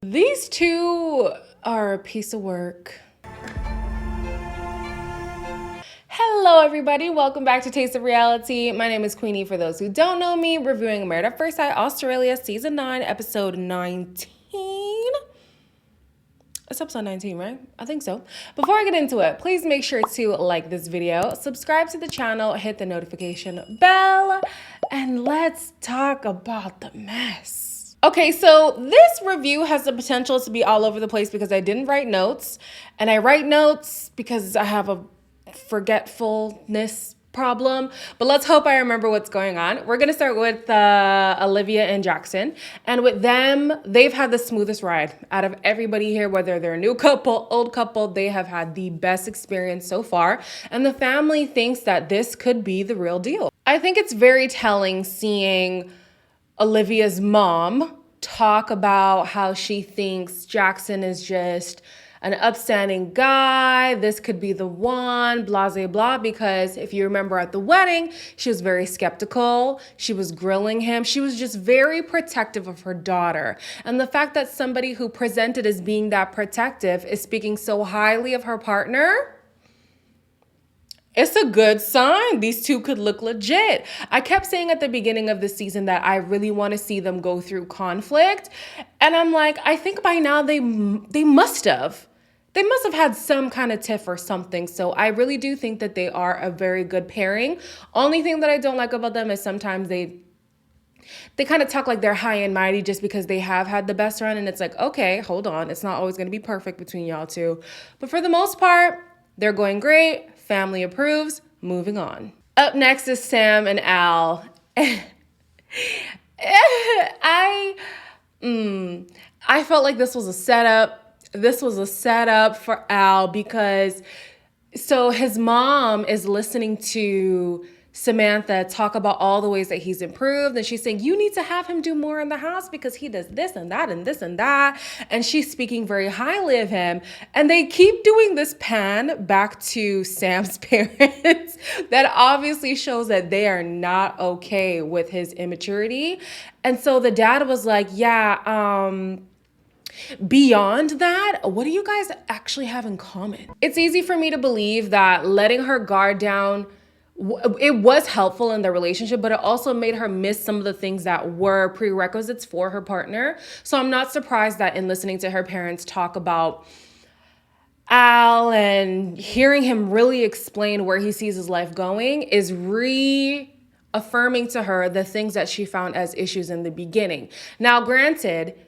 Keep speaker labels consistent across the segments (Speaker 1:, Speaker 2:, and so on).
Speaker 1: These two are a piece of work. Hello, everybody. Welcome back to Taste of Reality. My name is Queenie. For those who don't know me, reviewing Married at First Sight Australia Season 9, Episode 19. It's episode 19, right? I think so. Before I get into it, please make sure to like this video, subscribe to the channel, hit the notification bell, and let's talk about the mess. Okay, so this review has the potential to be all over the place because I didn't write notes. And I write notes because I have a forgetfulness problem. But let's hope I remember what's going on. We're going to start with Olivia and Jackson. And with them, they've had the smoothest ride out of everybody here, whether they're a new couple, old couple, they have had the best experience so far. And the family thinks that this could be the real deal. I think it's very telling seeing Olivia's mom talk about how she thinks Jackson is just an upstanding guy. This could be the one, blah, blah, blah. Because if you remember at the wedding, she was very skeptical. She was grilling him. She was just very protective of her daughter. And the fact that somebody who presented as being that protective is speaking so highly of her partner, it's a good sign. These two could look legit. I kept saying at the beginning of the season that I really want to see them go through conflict. And I'm like, I think by now they must have. They must have had some kind of tiff or something. So I really do think that they are a very good pairing. Only thing that I don't like about them is sometimes they kind of talk like they're high and mighty just because they have had the best run. And it's like, okay, hold on. It's not always going to be perfect between y'all two. But for the most part, they're going great. Family approves. Moving on. Up next is Sam and Al. I felt like this was a setup. This was a setup for Al because so his mom is listening to Samantha talk about all the ways that he's improved. And she's saying, you need to have him do more in the house because he does this and that and this and that. And she's speaking very highly of him. And they keep doing this pan back to Sam's parents that obviously shows that they are not okay with his immaturity. And so the dad was like, yeah, beyond that, what do you guys actually have in common? It's easy for me to believe that letting her guard down, it was helpful in the relationship, but it also made her miss some of the things that were prerequisites for her partner. So I'm not surprised that in listening to her parents talk about Al and hearing him really explain where he sees his life going is reaffirming to her the things that she found as issues in the beginning. Now, granted,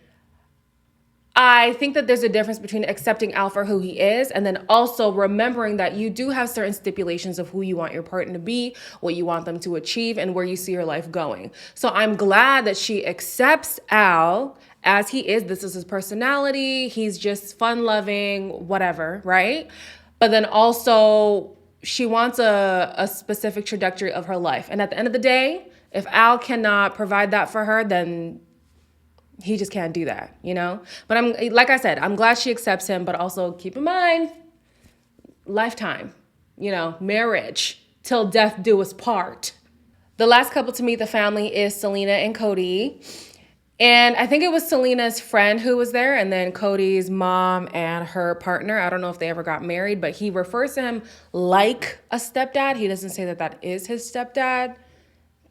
Speaker 1: I think that there's a difference between accepting Al for who he is and then also remembering that you do have certain stipulations of who you want your partner to be, what you want them to achieve, and where you see your life going. So I'm glad that she accepts Al as he is. This is his personality. He's just fun-loving, whatever, right? But then also she wants a specific trajectory of her life. And at the end of the day, if Al cannot provide that for her, then he just can't do that, you know? But like I said, I'm glad she accepts him, but also keep in mind, lifetime, marriage, till death do us part. The last couple to meet the family is Selena and Cody. And I think it was Selena's friend who was there, and then Cody's mom and her partner. I don't know if they ever got married, but he refers to him like a stepdad. He doesn't say that that is his stepdad.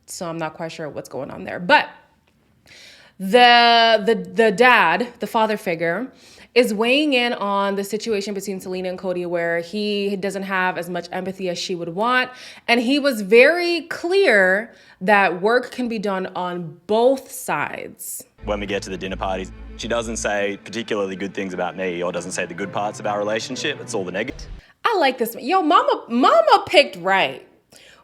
Speaker 1: So I'm not quite sure what's going on there. But the dad, the father figure, is weighing in on the situation between Selena and Cody where he doesn't have as much empathy as she would want. And he was very clear that work can be done on both sides.
Speaker 2: When we get to the dinner parties, she doesn't say particularly good things about me or doesn't say the good parts of our relationship. It's all the negative.
Speaker 1: I like this. Yo, mama picked right.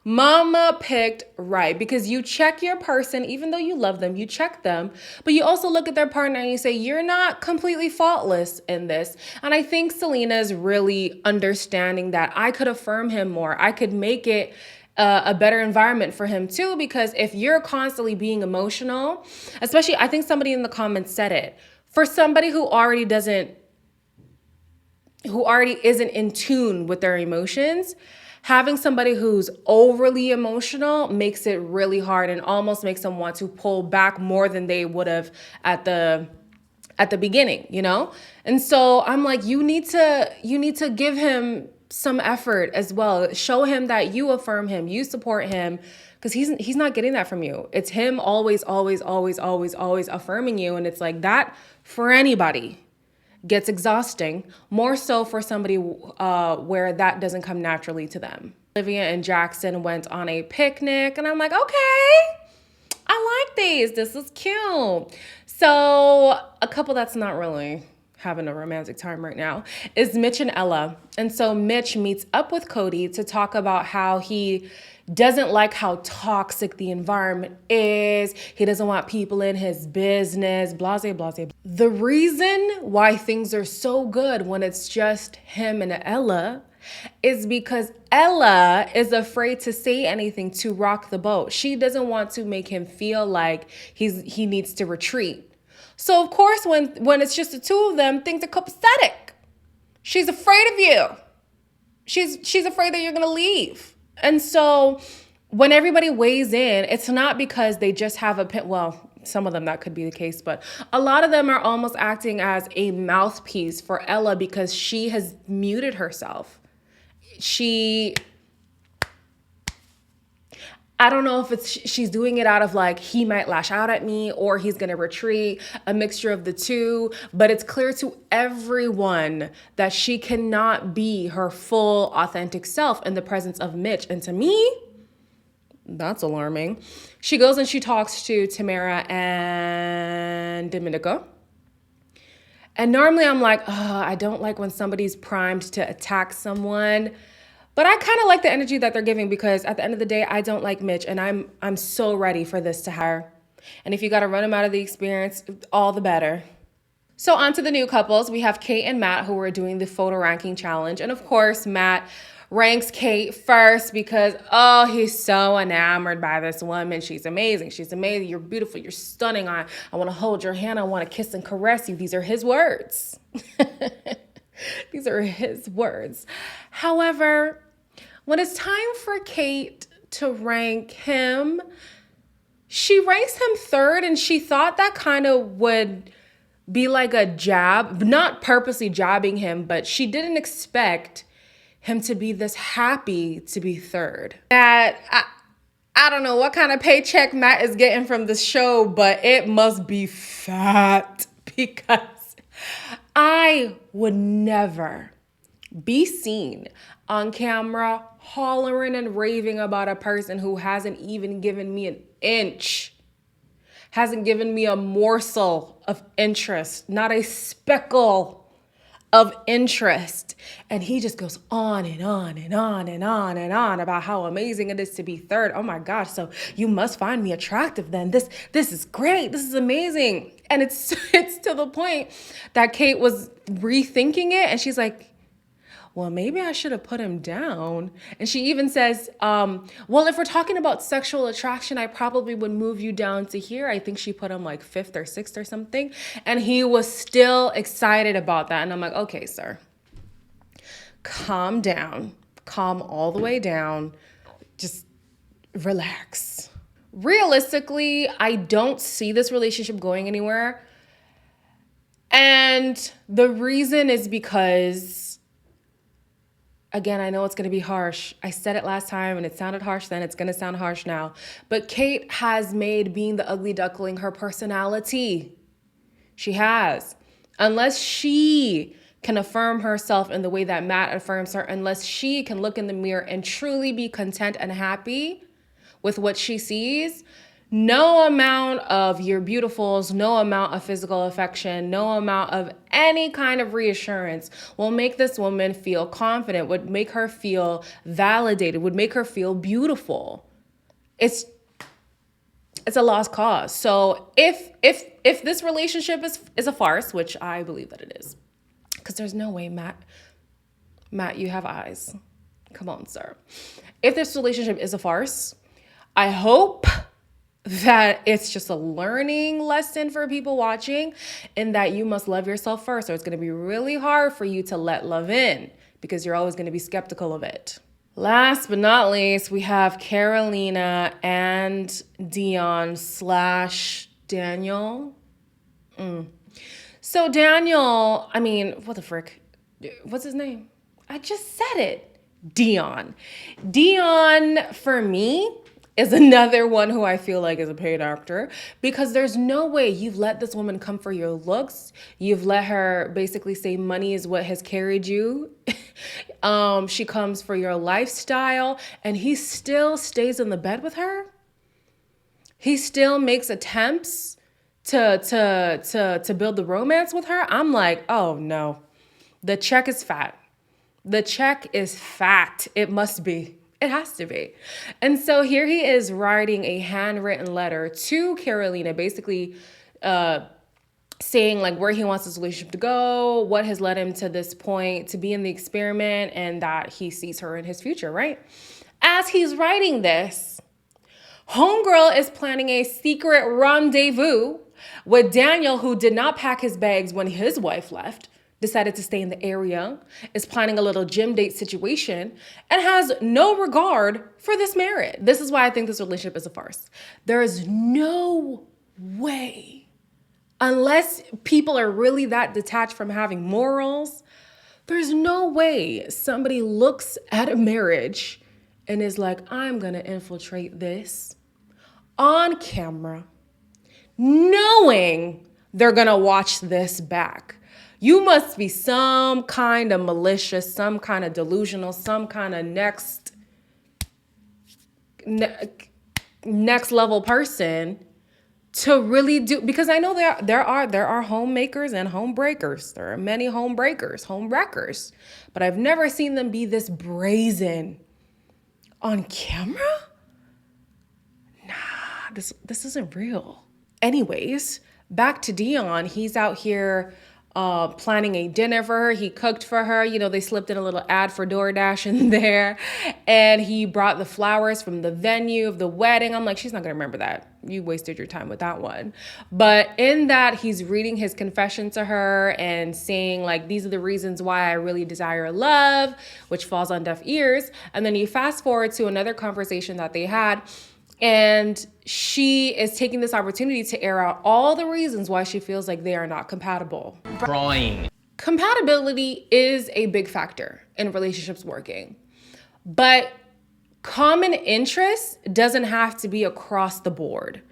Speaker 1: Mama picked right, because you check your person, even though you love them, you check them, but you also look at their partner and you say, you're not completely faultless in this. And I think Selena's really understanding that I could affirm him more. I could make it a better environment for him too, because if you're constantly being emotional, especially, I think somebody in the comments said it, for somebody who already isn't in tune with their emotions, having somebody who's overly emotional makes it really hard and almost makes them want to pull back more than they would have at the at the beginning, you know? And so I'm like, you need to give him some effort as well. Show him that you affirm him, you support him, because he's not getting that from you. It's him always, always, always, always, always affirming you. And it's like that for anybody gets exhausting, more so for somebody where that doesn't come naturally to them. Olivia and Jackson went on a picnic, and I'm like, okay, I like these. This is cute. So a couple that's not really having a romantic time right now is Mitch and Ella. And so Mitch meets up with Cody to talk about how he doesn't like how toxic the environment is. He doesn't want people in his business, blase, blase. The reason why things are so good when it's just him and Ella is because Ella is afraid to say anything to rock the boat. She doesn't want to make him feel like he needs to retreat. So of course, when it's just the two of them, things are copacetic. She's afraid of you. She's afraid that you're gonna leave. And so when everybody weighs in, it's not because they just have well, some of them that could be the case, but a lot of them are almost acting as a mouthpiece for Ella because she has muted herself. I don't know if she's doing it out of like, he might lash out at me or he's going to retreat, a mixture of the two. But it's clear to everyone that she cannot be her full authentic self in the presence of Mitch. And to me, that's alarming. She goes and she talks to Tamara and Dominica. And normally I'm like, oh, I don't like when somebody's primed to attack someone. But I kind of like the energy that they're giving because at the end of the day, I don't like Mitch and I'm so ready for this to happen. And if you got to run him out of the experience, all the better. So on to the new couples. We have Kate and Matt who are doing the photo ranking challenge. And of course, Matt ranks Kate first because, oh, he's so enamored by this woman. She's amazing. She's amazing. You're beautiful. You're stunning. I want to hold your hand. I want to kiss and caress you. These are his words. These are his words. However, when it's time for Kate to rank him, she ranks him third, and she thought that kind of would be like a jab, not purposely jabbing him, but she didn't expect him to be this happy to be third. That I don't know what kind of paycheck Matt is getting from this show, but it must be fat because I would never be seen on camera hollering and raving about a person who hasn't even given me an inch, hasn't given me a morsel of interest, not a speckle of interest. And he just goes on and on and on and on and on about how amazing it is to be third. Oh my gosh, so you must find me attractive then. This is great. This is amazing. And it's to the point that Kate was rethinking it and she's like, well, maybe I should have put him down. And she even says, well, if we're talking about sexual attraction, I probably would move you down to here. I think she put him like fifth or sixth or something. And he was still excited about that. And I'm like, okay, sir, calm down, calm all the way down. Just relax. Realistically, I don't see this relationship going anywhere. And the reason is because, again, I know it's going to be harsh. I said it last time and it sounded harsh then. It's going to sound harsh now. But Kate has made being the ugly duckling her personality. She has. Unless she can affirm herself in the way that Matt affirms her, unless she can look in the mirror and truly be content and happy with what she sees, no amount of you're beautifuls, no amount of physical affection, no amount of any kind of reassurance will make this woman feel confident, would make her feel validated, would make her feel beautiful. It's a lost cause. So if this relationship is a farce, which I believe that it is, because there's no way, Matt, you have eyes. Come on, sir. If this relationship is a farce, I hope that it's just a learning lesson for people watching and that you must love yourself first, or it's going to be really hard for you to let love in because you're always going to be skeptical of it. Last but not least, we have Carolina and Dion / Daniel. So Daniel, I mean, what the frick? What's his name? I just said it. Dion. Dion, for me, is another one who I feel like is a paid actor because there's no way you've let this woman come for your looks. You've let her basically say money is what has carried you. She comes for your lifestyle, and he still stays in the bed with her. He still makes attempts to build the romance with her. I'm like, oh no, the check is fat. The check is fat. It must be. It has to be. And so here he is writing a handwritten letter to Carolina, basically saying like where he wants his relationship to go, what has led him to this point to be in the experiment, and that he sees her in his future, right? As he's writing this, Homegirl is planning a secret rendezvous with Daniel, who did not pack his bags when his wife left, decided to stay in the area, is planning a little gym date situation, and has no regard for this marriage. This is why I think this relationship is a farce. There is no way, unless people are really that detached from having morals, there's no way somebody looks at a marriage and is like, I'm gonna infiltrate this on camera, knowing they're gonna watch this back. You must be some kind of malicious, some kind of delusional, some kind of next level person to really do, because I know there are homemakers and home breakers. There are many home breakers, home wreckers, but I've never seen them be this brazen on camera. This isn't real. Anyways, back to Dion. He's out here planning a dinner for her. He cooked for her. You know, they slipped in a little ad for DoorDash in there. And he brought the flowers from the venue of the wedding. I'm like, she's not going to remember that. You wasted your time with that one. But in that, he's reading his confession to her and saying, like, these are the reasons why I really desire love, which falls on deaf ears. And then you fast forward to another conversation that they had. And she is taking this opportunity to air out all the reasons why she feels like they are not compatible.
Speaker 3: Drawing.
Speaker 1: Compatibility is a big factor in relationships working, but common interest doesn't have to be across the board.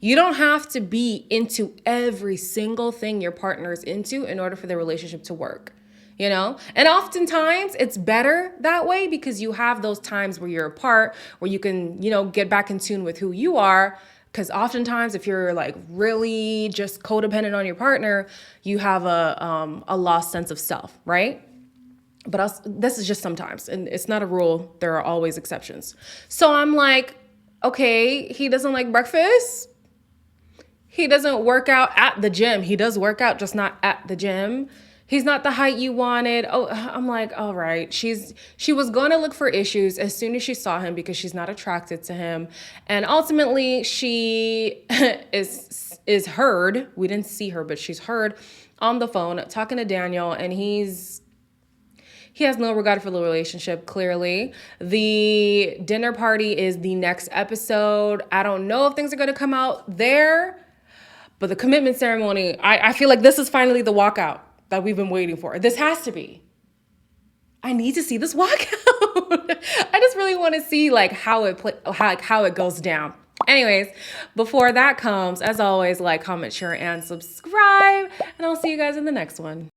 Speaker 1: You don't have to be into every single thing your partner is into in order for the relationship to work. You know, and oftentimes it's better that way because you have those times where you're apart, where you can, you know, get back in tune with who you are. Because oftentimes if you're like really just codependent on your partner, you have a lost sense of self, right? But this is just sometimes, and it's not a rule. There are always exceptions. So I'm like, okay, he doesn't like breakfast. He doesn't work out at the gym. He does work out, just not at the gym. He's not the height you wanted. Oh, I'm like, all right. She was going to look for issues as soon as she saw him because she's not attracted to him. And ultimately she is heard. We didn't see her, but she's heard on the phone talking to Daniel, and he has no regard for the relationship, clearly. The dinner party is the next episode. I don't know if things are going to come out there, but the commitment ceremony, I feel like this is finally the walkout that we've been waiting for. This has to be. I need to see this walkout. I just really want to see like how it goes down. Anyways, before that comes, as always, like, comment, share, and subscribe, and I'll see you guys in the next one.